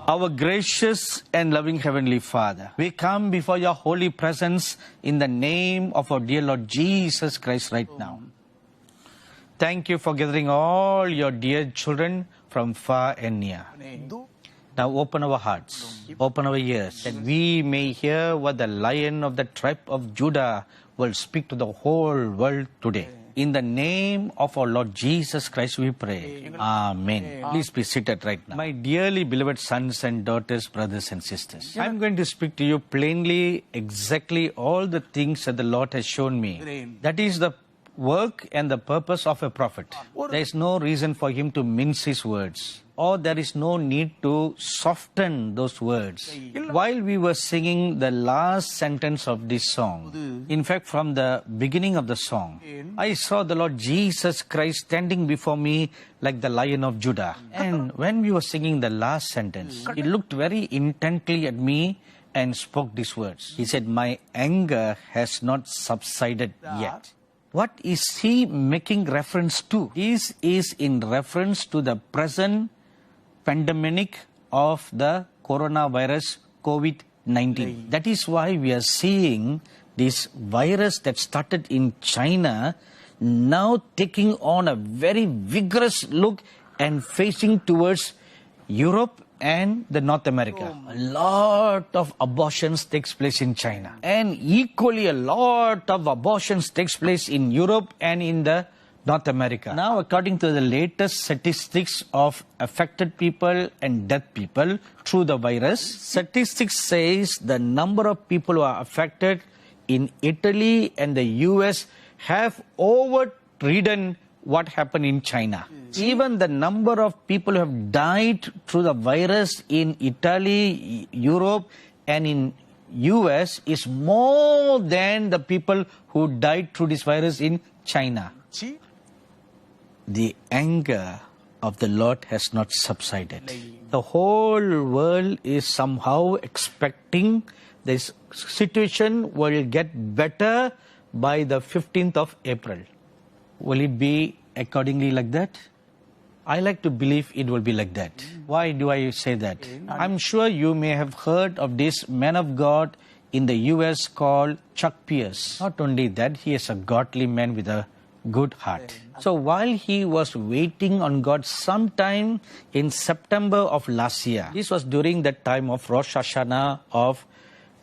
Our gracious and loving Heavenly Father, we come before your holy presence in the name of our dear Lord Jesus Christ right now. Thank you for gathering all your dear children from far and near. Now open our hearts, open our ears, that we may hear what the Lion of the tribe of Judah will speak to the whole world today. In the name of our Lord Jesus Christ we pray. Amen. Please be seated right now. My dearly beloved sons and daughters, brothers and sisters, I'm going to speak to you plainly exactly all the things that the Lord has shown me. That is the work and the purpose of a prophet. There is no reason for him to mince his words, or there is no need to soften those words. While we were singing the last sentence of this song, in fact from the beginning of the song, I saw the Lord Jesus Christ standing before me like the Lion of Judah. And when we were singing the last sentence, he looked very intently at me and spoke these words. He said, "My anger has not subsided yet." What is he making reference to? This is in reference to the present pandemic of the coronavirus COVID-19. That is why we are seeing this virus that started in China now taking on a very vigorous look and facing towards Europe and the North America. A lot of abortions takes place in China, and equally a lot of abortions takes place in Europe and in the North America. Now, according to the latest statistics of affected people and dead people through the virus, statistics says the number of people who are affected in Italy and the US have overridden what happened in China. Even the number of people who have died through the virus in Italy, Europe, and in US is more than the people who died through this virus in China. The anger of the Lord has not subsided. The whole world is somehow expecting this situation will get better by the 15th of April. Will it be accordingly like that? I like to believe it will be like that. Why do I say that? I'm sure you may have heard of this man of God in the US called Chuck Pierce. Not only that, he is a godly man with a good heart. So while he was waiting on God sometime in September of last year, this was during the time of Rosh Hashanah of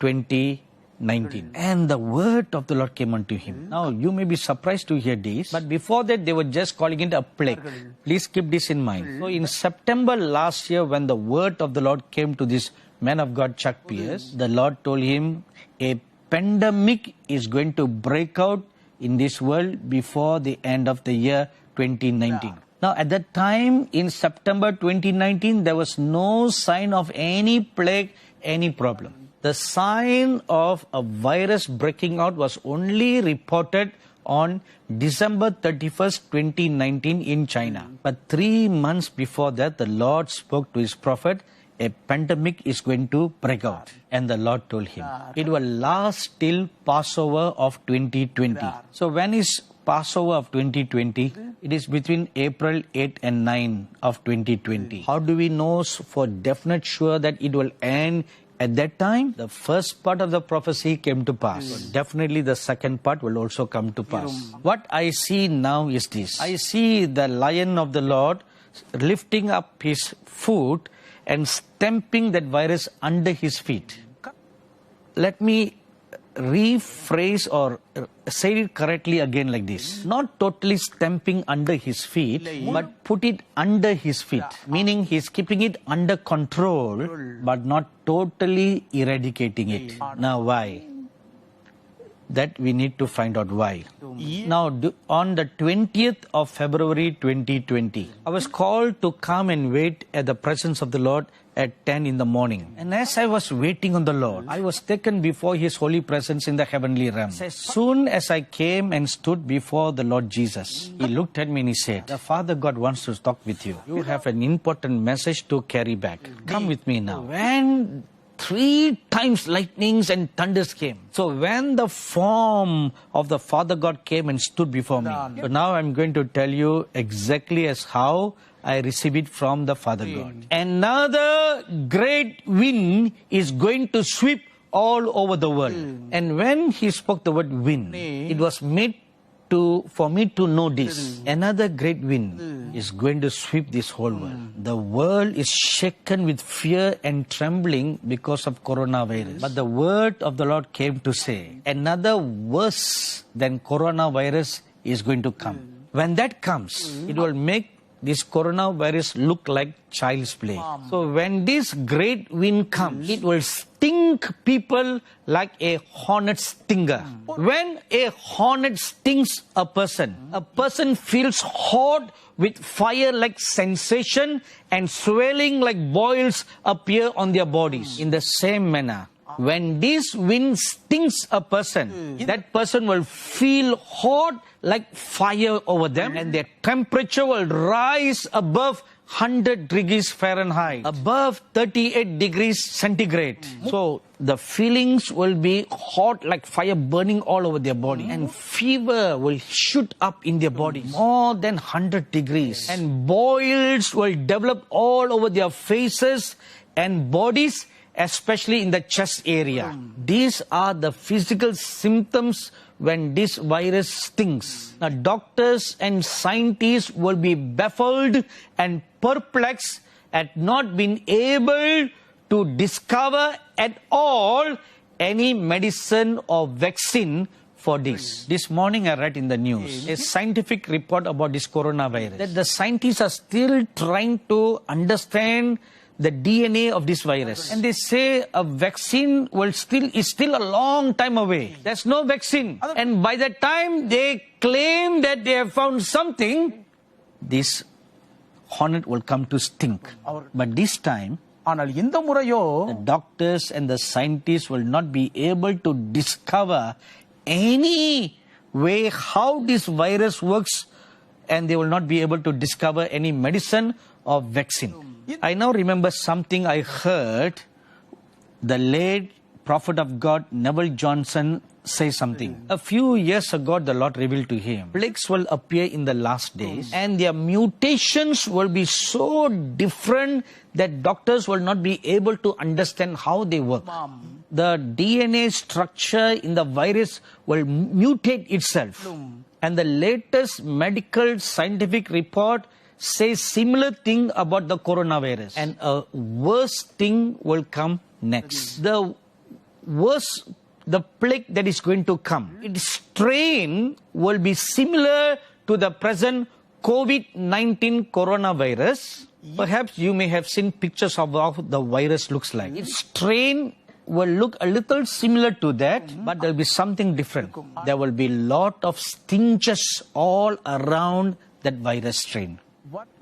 2019. And the word of the Lord came unto him. Now, you may be surprised to hear this, but before that, they were just calling it a plague. Please keep this in mind. So, in September last year, when the word of the Lord came to this man of God, Chuck Pierce, the Lord told him, a pandemic is going to break out in this world before the end of the year 2019. Now, at that time, in September 2019, there was no sign of any plague, any problem. The sign of a virus breaking out was only reported on December 31st, 2019 in China. But 3 months before that, the Lord spoke to his prophet, a pandemic is going to break out. And the Lord told him, it will last till Passover of 2020. So when is Passover of 2020? It is between April 8 and 9 of 2020. How do we know for definite sure that it will end at that time? The first part of the prophecy came to pass. Definitely the second part will also come to pass. What I see now is this. I see the Lion of the Lord lifting up his foot and stamping that virus under his feet. Let me rephrase or say it correctly again like this. Not totally stamping under his feet, but put it under his feet. Meaning he's keeping it under control, but not totally eradicating it. Now why? That we need to find out why. Now, on the 20th of February 2020, I was called to come and wait at the presence of the Lord at 10 in the morning. And as I was waiting on the Lord, I was taken before His holy presence in the heavenly realm. As soon as I came and stood before the Lord Jesus, He looked at me and He said, the Father God wants to talk with you. You have an important message to carry back. Come with me now. When 3 times lightnings and thunders came. So when the form of the Father God came and stood before me. So now I'm going to tell you exactly as how I receive it from the Father God. Another great wind is going to sweep all over the world. And when he spoke the word wind, it was made for me to know this. Another great wind is going to sweep this whole world. The world is shaken with fear and trembling because of coronavirus. But the word of the Lord came to say, another worse than coronavirus is going to come. When that comes, it will make this coronavirus look like child's play. So when this great wind comes, it will sting people like a hornet stinger. When a hornet stings a person feels hot with fire-like sensation and swelling like boils appear on their bodies. In the same manner, when this wind stings a person, that person will feel hot like fire over them, and their temperature will rise above 100 degrees Fahrenheit, above 38 degrees centigrade. So the feelings will be hot like fire burning all over their body, and fever will shoot up in their body more than 100 degrees, and boils will develop all over their faces and bodies, especially in the chest area. These are the physical symptoms when this virus stings. Now, doctors and scientists will be baffled and perplexed at not being able to discover at all any medicine or vaccine for this. This morning I read in the news a scientific report about this coronavirus, that the scientists are still trying to understand the DNA of this virus. And they say a vaccine is still a long time away. There's no vaccine. And by the time they claim that they have found something, this hornet will come to stink. But this time, the doctors and the scientists will not be able to discover any way how this virus works, and they will not be able to discover any medicine or vaccine. I now remember something I heard the late prophet of God, Neville Johnson, say something. A few years ago, the Lord revealed to him, plagues will appear in the last days, and their mutations will be so different that doctors will not be able to understand how they work. The DNA structure in the virus will mutate itself. And the latest medical scientific report says similar thing about the coronavirus, and a worse thing will come next. The plague that is going to come, its strain will be similar to the present COVID-19 coronavirus. Perhaps you may have seen pictures of how the virus looks like. Its strain will look a little similar to that, but there will be something different. There will be a lot of stinges all around that virus strain.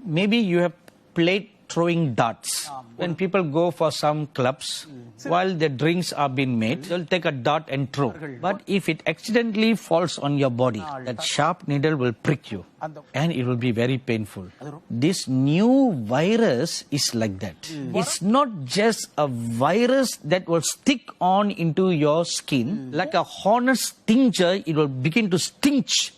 Maybe you have played throwing darts. When people go for some clubs, while the drinks are being made, they'll take a dart and throw. But if it accidentally falls on your body, that sharp needle will prick you, and it will be very painful. This new virus is like that. It's not just a virus that will stick on into your skin. Like a hornet stinger, it will begin to stinch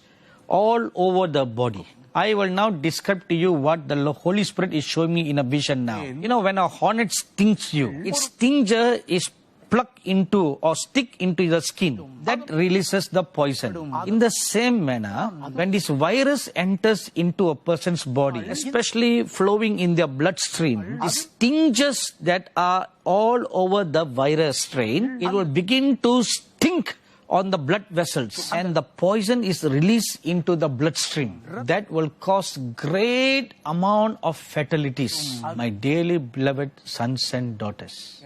all over the body. I will now describe to you what the Holy Spirit is showing me in a vision now. You know, when a hornet stings you, its stinger is plugged into or stick into the skin. That releases the poison. In the same manner, when this virus enters into a person's body, especially flowing in their bloodstream, the stinges that are all over the virus strain, it will begin to stink on the blood vessels, and the poison is released into the bloodstream. That will cause great amount of fatalities. My dearly beloved sons and daughters,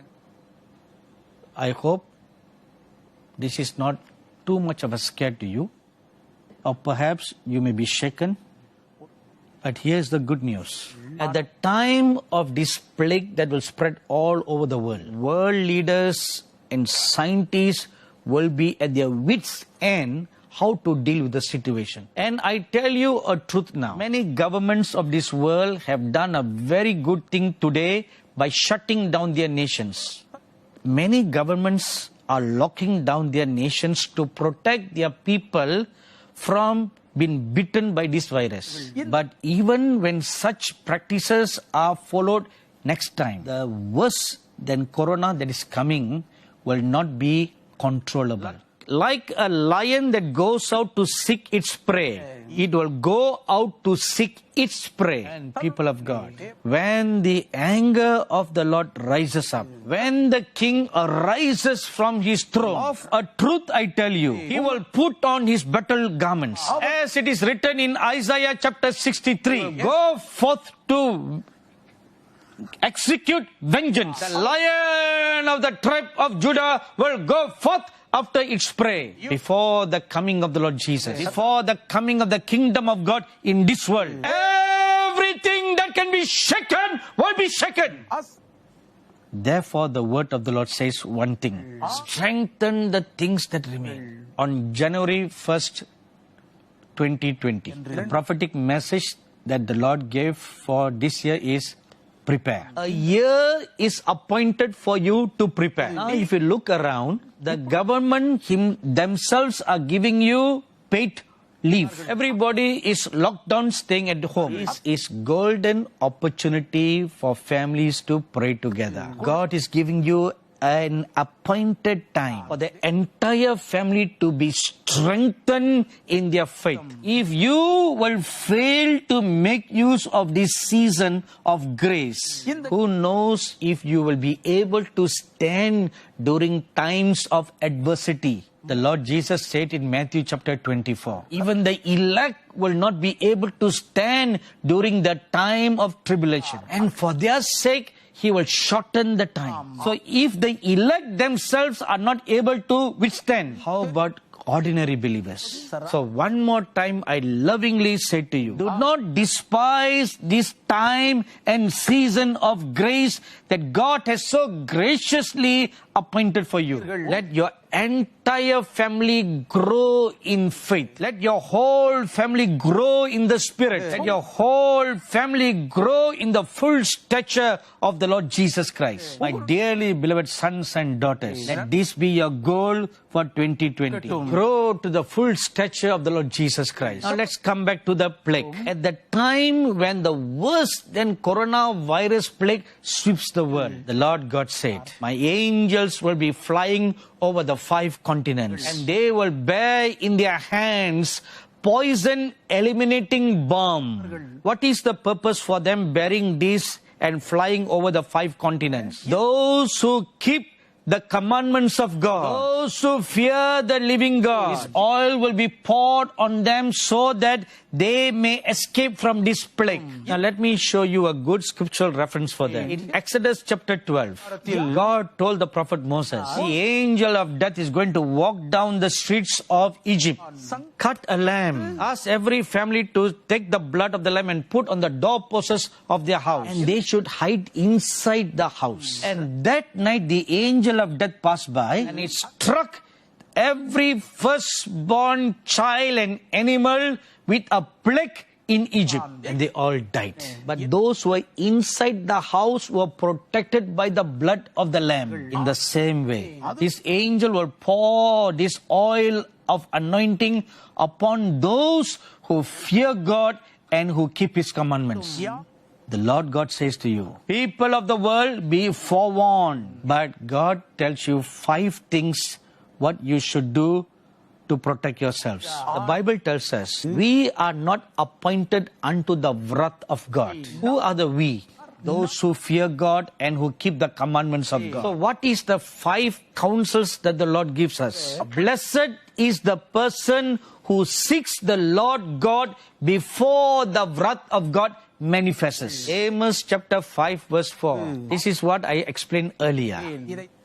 I hope this is not too much of a scare to you, or perhaps you may be shaken. But here's the good news. At the time of this plague that will spread all over the world leaders and scientists will be at their wits' end how to deal with the situation. And I tell you a truth now. Many governments of this world have done a very good thing today by shutting down their nations. Many governments are locking down their nations to protect their people from been bitten by this virus. But even when such practices are followed next time, the worse than corona that is coming will not be controllable. Like a lion that goes out to seek its prey, it will go out to seek its prey. And people of God, when the anger of the Lord rises up, when the king arises from his throne, of a truth I tell you, he will put on his battle garments. As it is written in Isaiah chapter 63, go forth to execute vengeance. The lion of the tribe of Judah will go forth after its prey. Before the coming of the Lord Jesus, before the coming of the kingdom of God in this world, everything that can be shaken will be shaken. Therefore, the word of the Lord says one thing: strengthen the things that remain. On January 1st, 2020, the prophetic message that the Lord gave for this year is prepare. A year is appointed for you to prepare. Now, if you look around, the government themselves are giving you paid leave. Everybody is locked down, staying at home. This is golden opportunity for families to pray together. God is giving you an appointed time for the entire family to be strengthened in their faith. If you will fail to make use of this season of grace, who knows if you will be able to stand during times of adversity. The Lord Jesus said in Matthew chapter 24, even the elect will not be able to stand during the time of tribulation. And for their sake, He will shorten the time. So if the elect themselves are not able to withstand, how about ordinary believers? So one more time, I lovingly say to you, do not despise this time and season of grace that God has so graciously appointed for you. Let your entire family grow in faith. Let your whole family grow in the Spirit. Let your whole family grow in the full stature of the Lord Jesus Christ. My dearly beloved sons and daughters, let this be your goal for 2020. Grow to the full stature of the Lord Jesus Christ. Now let's come back to the plague. At the time when the worse than coronavirus plague sweeps the world, the Lord God said, my angels will be flying over the 5 continents, and they will bear in their hands poison eliminating bomb. What is the purpose for them bearing this and flying over the 5 continents? Those who keep the commandments of God, those who fear the living God, His oil will be poured on them so that they may escape from this plague. Now let me show you a good scriptural reference for that. In Exodus chapter 12, God told the prophet Moses, the angel of death is going to walk down the streets of Egypt, cut a lamb, ask every family to take the blood of the lamb and put on the doorposts of their house, and they should hide inside the house. And that night the angel of death passed by, and it struck every firstborn child and animal with a plague in Egypt, and they all died. But those who were inside the house were protected by the blood of the lamb. In the same way, this angel will pour this oil of anointing upon those who fear God and who keep His commandments. The Lord God says to you, people of the world, be forewarned. But God tells you 5 things what you should do to protect yourselves. The Bible tells us, we are not appointed unto the wrath of God. Who are the we? Those who fear God and who keep the commandments of God. So what is the 5 counsels that the Lord gives us? Blessed is the person who seeks the Lord God before the wrath of God manifests. Amos chapter 5 verse 4. This is what I explained earlier.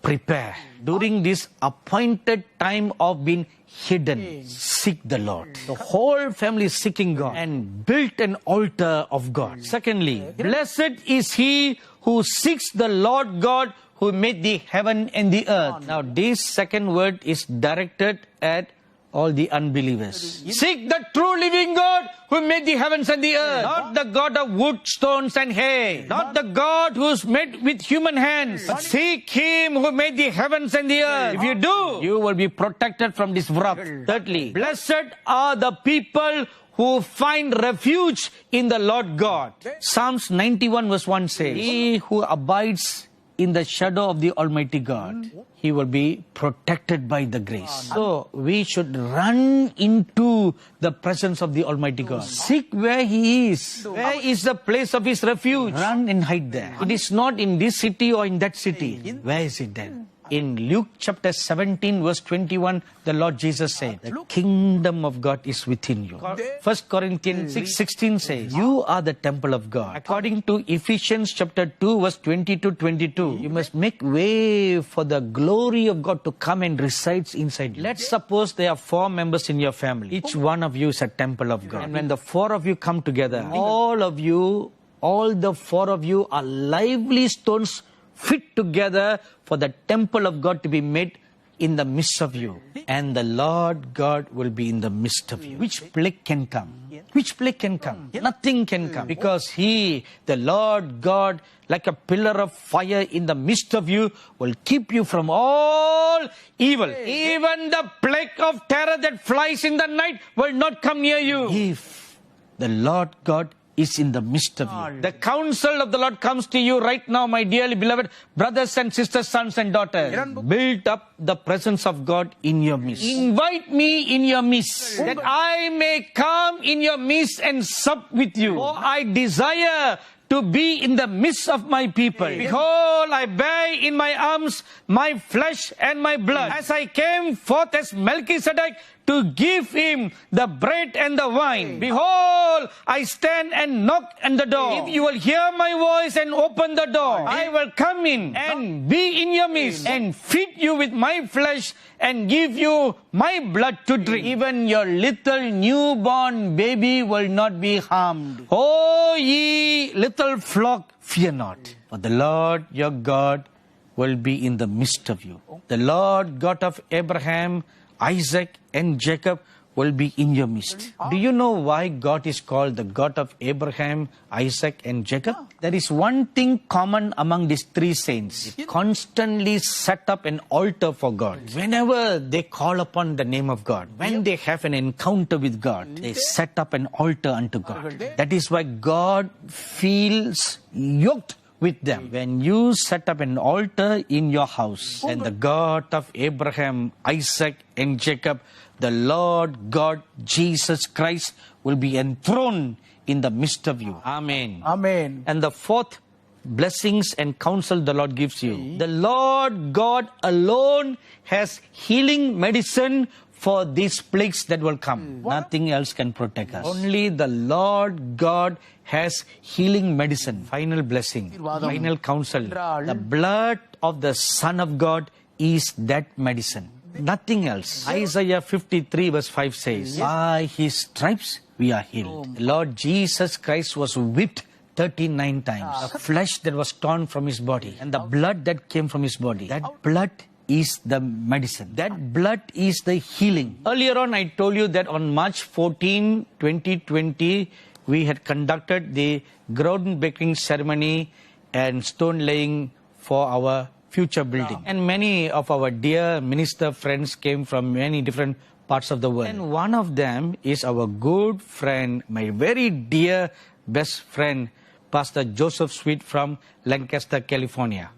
Prepare. During this appointed time of being hidden, seek the Lord. The whole family is seeking God and built an altar of God. Secondly, blessed is he who seeks the Lord God who made the heaven and the earth. Now this second word is directed at all the unbelievers. Seek the true living God who made the heavens and the earth. Not the God of wood, stones and hay. Not the God who's made with human hands. But seek Him who made the heavens and the earth. If you do, you will be protected from this wrath. Thirdly, blessed are the people who find refuge in the Lord God. Psalms 91 verse 1 says, He who abides in the shadow of the Almighty God, he will be protected by the grace. So we should run into the presence of the Almighty God. Seek where He is. Where is the place of His refuge? Run and hide there. It is not in this city or in that city. Where is it then? In Luke chapter 17 verse 21, the Lord Jesus said, the kingdom of God is within you. 1 Corinthians 6:16 says, you are the temple of God. According to Ephesians chapter 2 verse 20 to 22, you must make way for the glory of God to come and resides inside you. Let's suppose there are 4 members in your family. Each one of you is a temple of God. And when the 4 of you come together, all the 4 of you are lively stones fit together for the temple of God to be made in the midst of you. And the Lord God will be in the midst of you. Which plague can come? Which plague can come? Nothing can come. Because He, the Lord God, like a pillar of fire in the midst of you, will keep you from all evil. Even the plague of terror that flies in the night will not come near you. If the Lord God is in the midst of you. The counsel of the Lord comes to you right now, my dearly beloved brothers and sisters, sons and daughters. Build up the presence of God in your midst. Invite me in your midst, that I may come in your midst and sup with you. For I desire to be in the midst of my people. Behold, I bear in my arms my flesh and my blood. As I came forth as Melchizedek to give him the bread and the wine. Behold, I stand and knock at the door. If you will hear my voice and open the door, I will come in and be in your midst and feed you with my flesh and give you my blood to drink. Even your little newborn baby will not be harmed. O ye little flock, fear not, for the Lord your God will be in the midst of you. The Lord God of Abraham, Isaac and Jacob will be in your midst. Do you know why God is called the God of Abraham, Isaac and Jacob? There is one thing common among these 3 saints. They constantly set up an altar for God. Whenever they call upon the name of God, when they have an encounter with God, they set up an altar unto God. That is why God feels yoked with them. When you set up an altar in your house, and the God of Abraham, Isaac and Jacob, the Lord God Jesus Christ will be enthroned in the midst of you. Amen. Amen. And the 4th blessings and counsel the Lord gives you. The Lord God alone has healing medicine for these plagues that will come. Nothing else can protect us. Only the Lord God has healing medicine. Final blessing, final counsel. The blood of the Son of God is that medicine. Nothing else. Isaiah 53 verse 5 says, by His stripes we are healed. Lord Jesus Christ was whipped 39 times. The flesh that was torn from His body and the blood that came from His body. That blood is the medicine. That blood is the healing. Earlier on, I told you that on March 14, 2020, we had conducted the groundbreaking ceremony and stone laying for our future building. And many of our dear minister friends came from many different parts of the world. And one of them is our good friend, my very dear best friend, Pastor Joseph Sweet from Lancaster, California.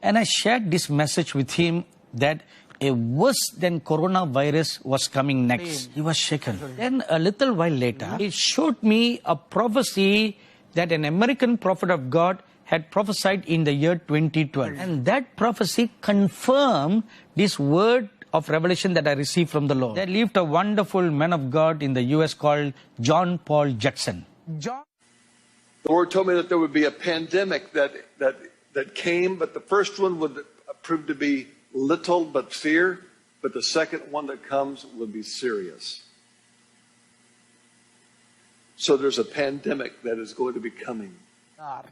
And I shared this message with him that a worse than coronavirus was coming next. He was shaken. Then a little while later, he showed me a prophecy that an American prophet of God had prophesied in the year 2012. And that prophecy confirmed this word of revelation that I received from the Lord. There lived a wonderful man of God in the US called John Paul Jackson. The Lord told me that there would be a pandemic that came, but the first one would prove to be little but fear, but the second one that comes will be serious. So there's a pandemic that is going to be coming.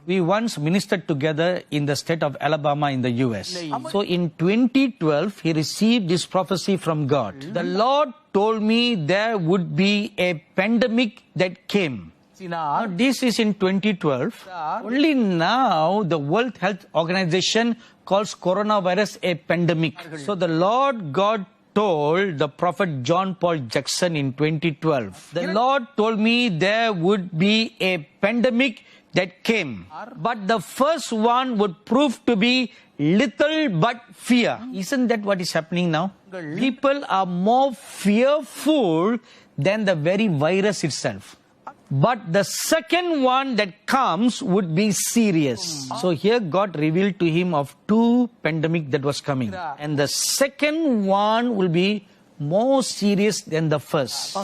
We once ministered together in the state of Alabama in the US. So in 2012, he received this prophecy from God. The Lord told me there would be a pandemic that came. Now, this is in 2012. Only now the World Health Organization calls coronavirus a pandemic. So the Lord God told the prophet John Paul Jackson in 2012. The Lord told me there would be a pandemic that came. But the first one would prove to be little but fear. Isn't that what is happening now? People are more fearful than the very virus itself. But the second one that comes would be serious. So here God revealed to him of two pandemic that was coming. And the second one will be more serious than the first.